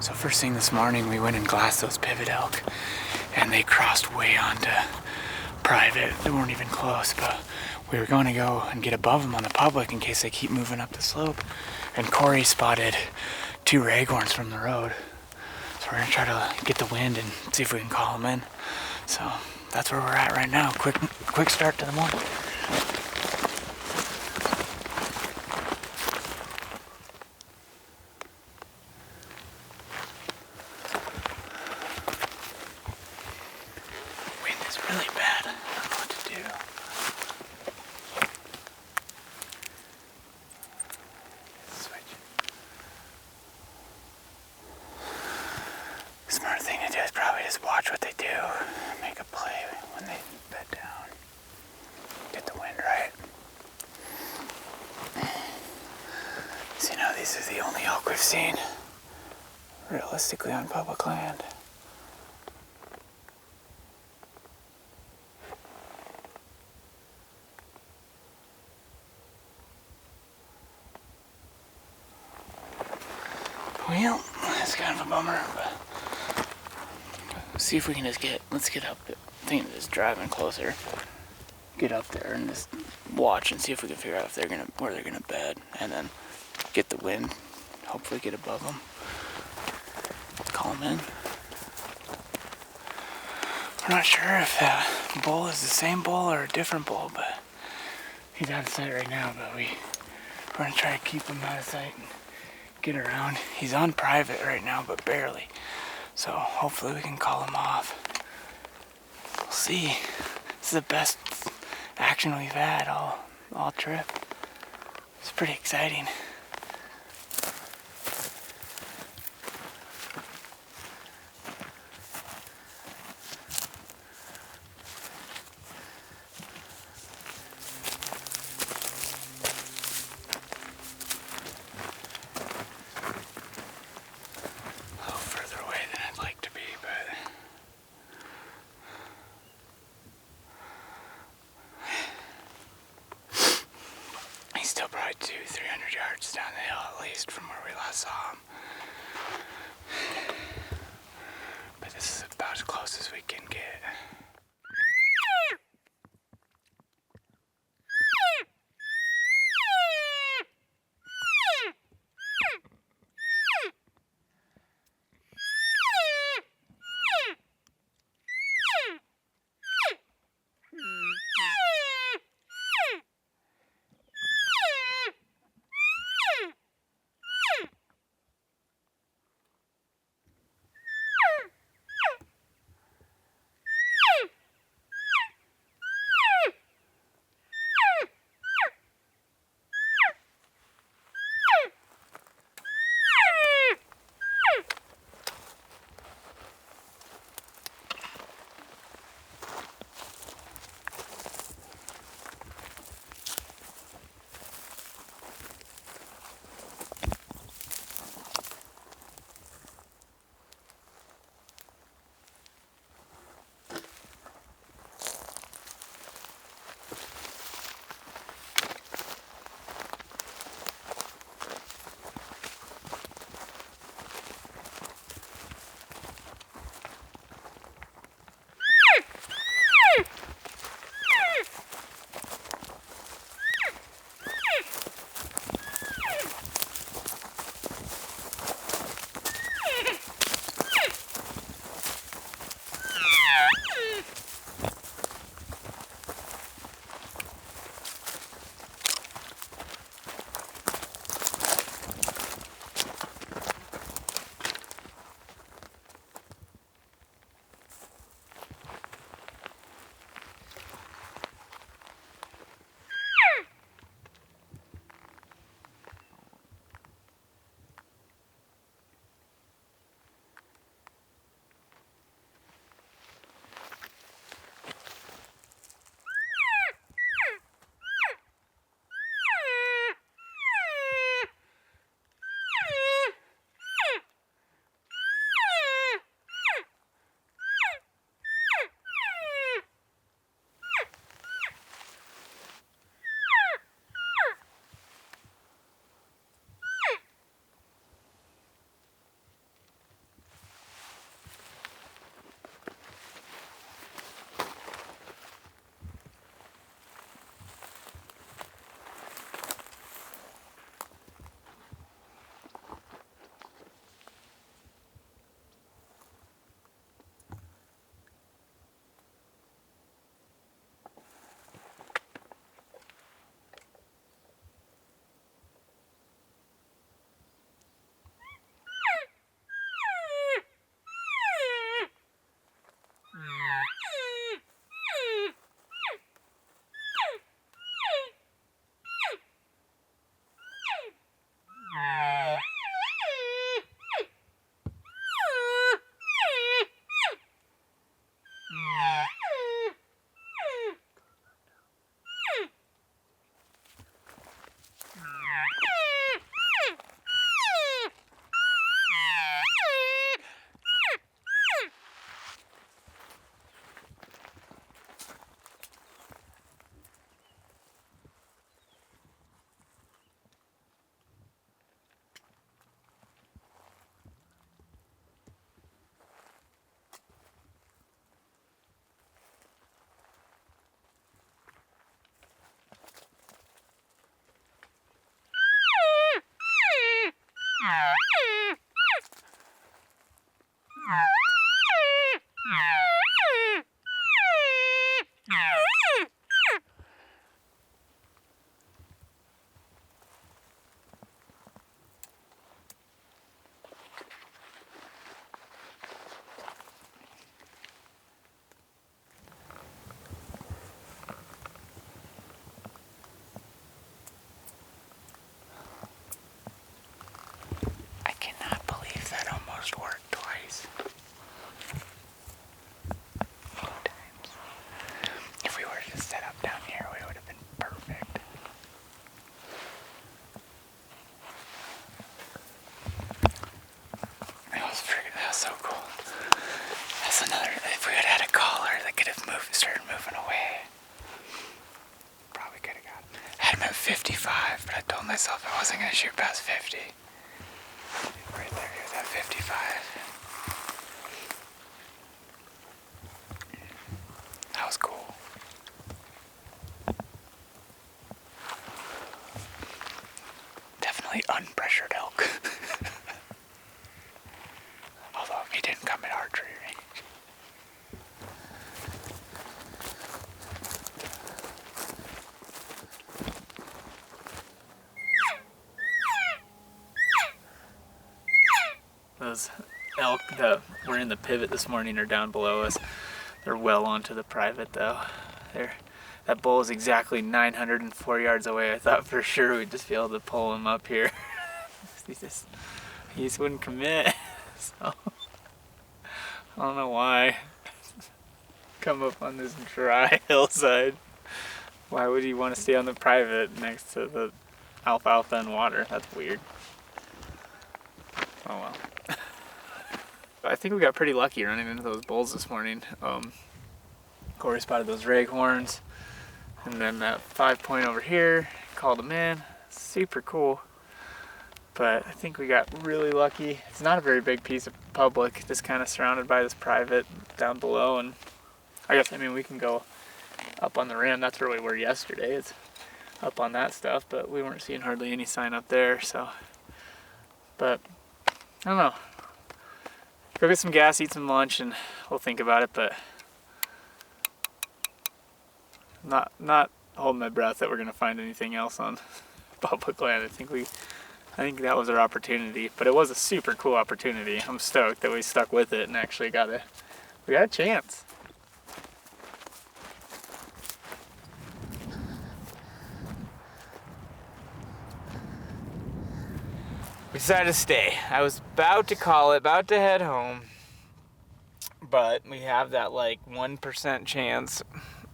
So first thing this morning, we went and glassed those pivot elk, and they crossed way onto private. They weren't even close, but we were going to go and get above them on the public in case they keep moving up the slope. And Corey spotted 2 raghorns from the road. So we're gonna try to get the wind and see if we can call them in. So that's where we're at right now. Quick start to the morning. Wind is really bad. I don't know what to do. Switch. Smart thing to do is probably just watch what they do. Make a play when they bed down. Get the wind right. So these are the only elk we've seen realistically on public land. Well, that's kind of a bummer, but see if we can let's get up. I think just driving closer. Get up there and just watch and see if we can figure out if where they're gonna bed, and then get the wind. Hopefully get above them. Call them in. We're not sure if that bull is the same bull or a different bull, but he's out of sight right now. But we're gonna try to keep him out of sight and get around. He's on private right now, but barely. So hopefully we can call him off. We'll see. This is the best action we've had all trip. It's pretty exciting. Still probably 200-300 yards down the hill at least from where we last saw him. But this is about as close as we can get. 55, but I told myself I wasn't gonna shoot past 50. Right there, he was at 55. That was cool. Definitely unpressured elk. Although he didn't come at archery range. Those elk that were in the pivot this morning are down below us. They're well onto the private though. That bull is exactly 904 yards away. I thought for sure we'd just be able to pull him up here. he just wouldn't commit. So I don't know why. Come up on this dry hillside. Why would he want to stay on the private next to the alfalfa and water? That's weird. Oh well. I think we got pretty lucky running into those bulls this morning. Corey spotted those raghorns, and then that 5-point over here, called them in. Super cool. But I think we got really lucky. It's not a very big piece of public, just kind of surrounded by this private down below. And I mean, we can go up on the rim. That's where we were yesterday. It's up on that stuff, but we weren't seeing hardly any sign up there. So, but I don't know. Go get some gas, eat some lunch, and we'll think about it, but not holding my breath that we're gonna find anything else on public land. I think that was our opportunity, but it was a super cool opportunity. I'm stoked that we stuck with it and actually we got a chance. We decided to stay. I was about to call it, about to head home, but we have that like 1% chance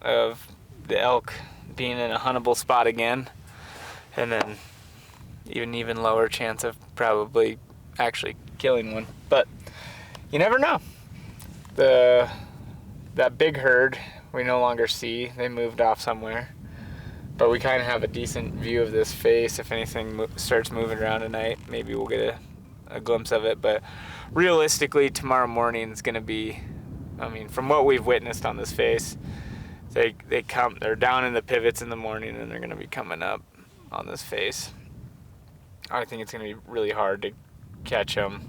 of the elk being in a huntable spot again, and then even lower chance of probably actually killing one. But you never know. That big herd we no longer see. They moved off somewhere. But we kind of have a decent view of this face. If anything starts moving around tonight, maybe we'll get a glimpse of it. But realistically, tomorrow morning is going to be, I mean, from what we've witnessed on this face, they're down in the pivots in the morning and they're going to be coming up on this face. I think it's going to be really hard to catch them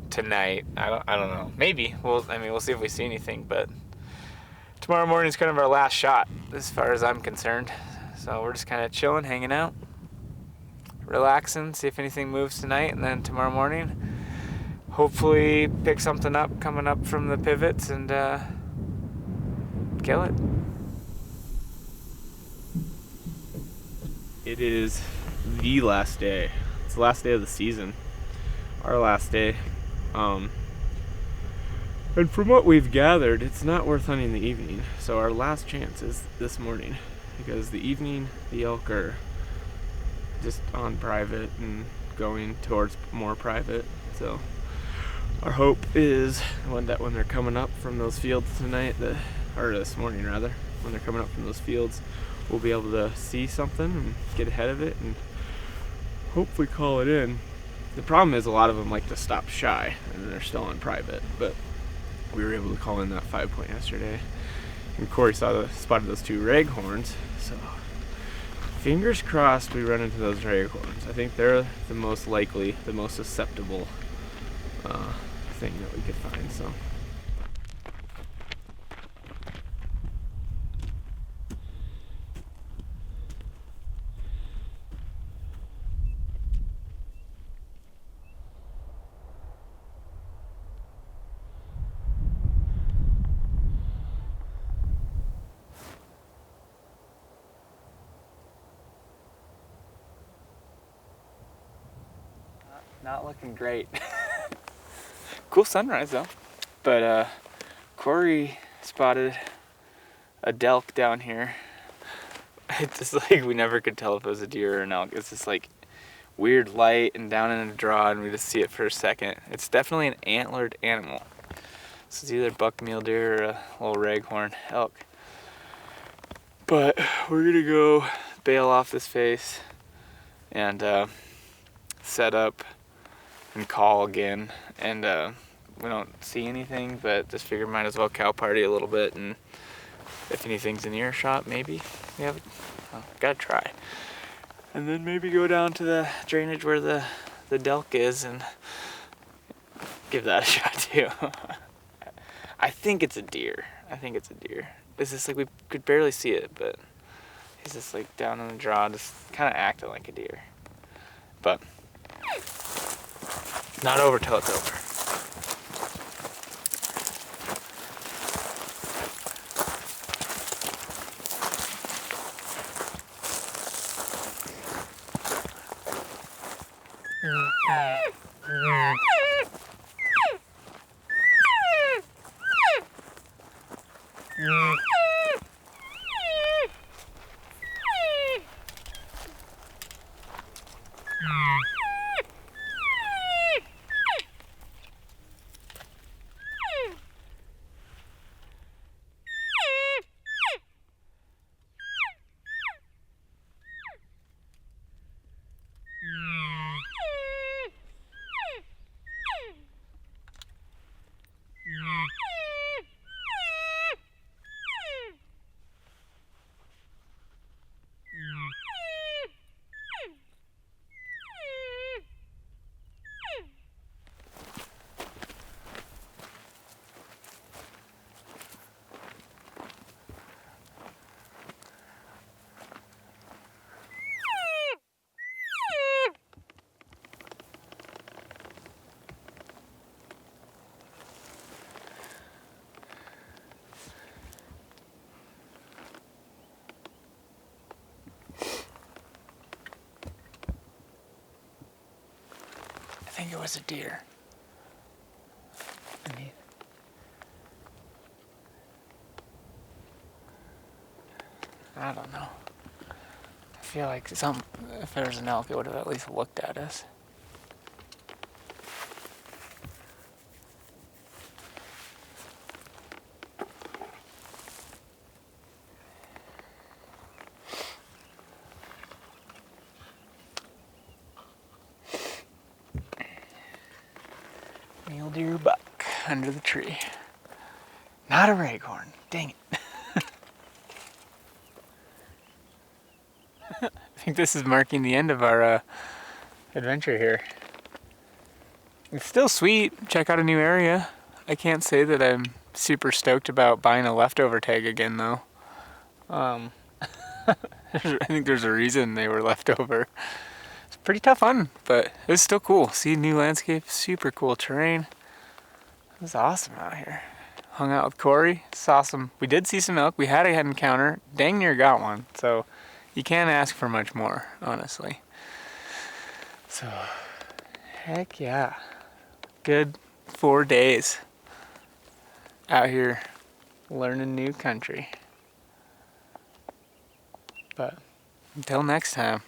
tonight. I don't know. Maybe. We'll see if we see anything, but tomorrow morning is kind of our last shot as far as I'm concerned. So we're just kind of chilling, hanging out, relaxing, see if anything moves tonight, and then tomorrow morning hopefully pick something up coming up from the pivots and kill it. It is the last day. It's the last day of the season. Our last day. And from what we've gathered, it's not worth hunting in the evening. So our last chance is this morning, because the evening, the elk are just on private and going towards more private. So our hope is when they're coming up from those fields tonight, or this morning rather, when they're coming up from those fields, we'll be able to see something and get ahead of it and hopefully call it in. The problem is a lot of them like to stop shy and they're still on private, but we were able to call in that 5-point yesterday. And Corey spotted those 2 raghorns, so fingers crossed we run into those raghorns. I think they're the most likely, the most susceptible thing that we could find. So Not looking great. Cool sunrise though. But Corey spotted a delk down here. It's just like we never could tell if it was a deer or an elk. It's just like weird light and down in a draw, and we just see it for a second. It's definitely an antlered animal. This is either buck mule deer or a little raghorn elk. But we're gonna go bail off this face and set up and call again. And we don't see anything, but just figured might as well cow party a little bit, and if anything's in earshot, maybe we have, well, gotta try. And then maybe go down to the drainage where the delk is and give that a shot too. I think it's a deer. It's just like we could barely see it, but he's just like down in the draw, just kind of acting like a deer. But not over till it's over. I think it was a deer. I don't know. I feel like if there was an elk, it would have at least looked at us. Mule deer buck under the tree. Not a raghorn. Dang it. I think this is marking the end of our adventure here. It's still sweet. Check out a new area. I can't say that I'm super stoked about buying a leftover tag again though. I think there's a reason they were left over. It's pretty tough fun, but it was still cool. See new landscape, super cool terrain. It was awesome out here. Hung out with Corey, saw some, we did see some elk. We had a head encounter, dang near got one. So you can't ask for much more, honestly. So, heck yeah. Good 4 days out here learning new country. But until next time.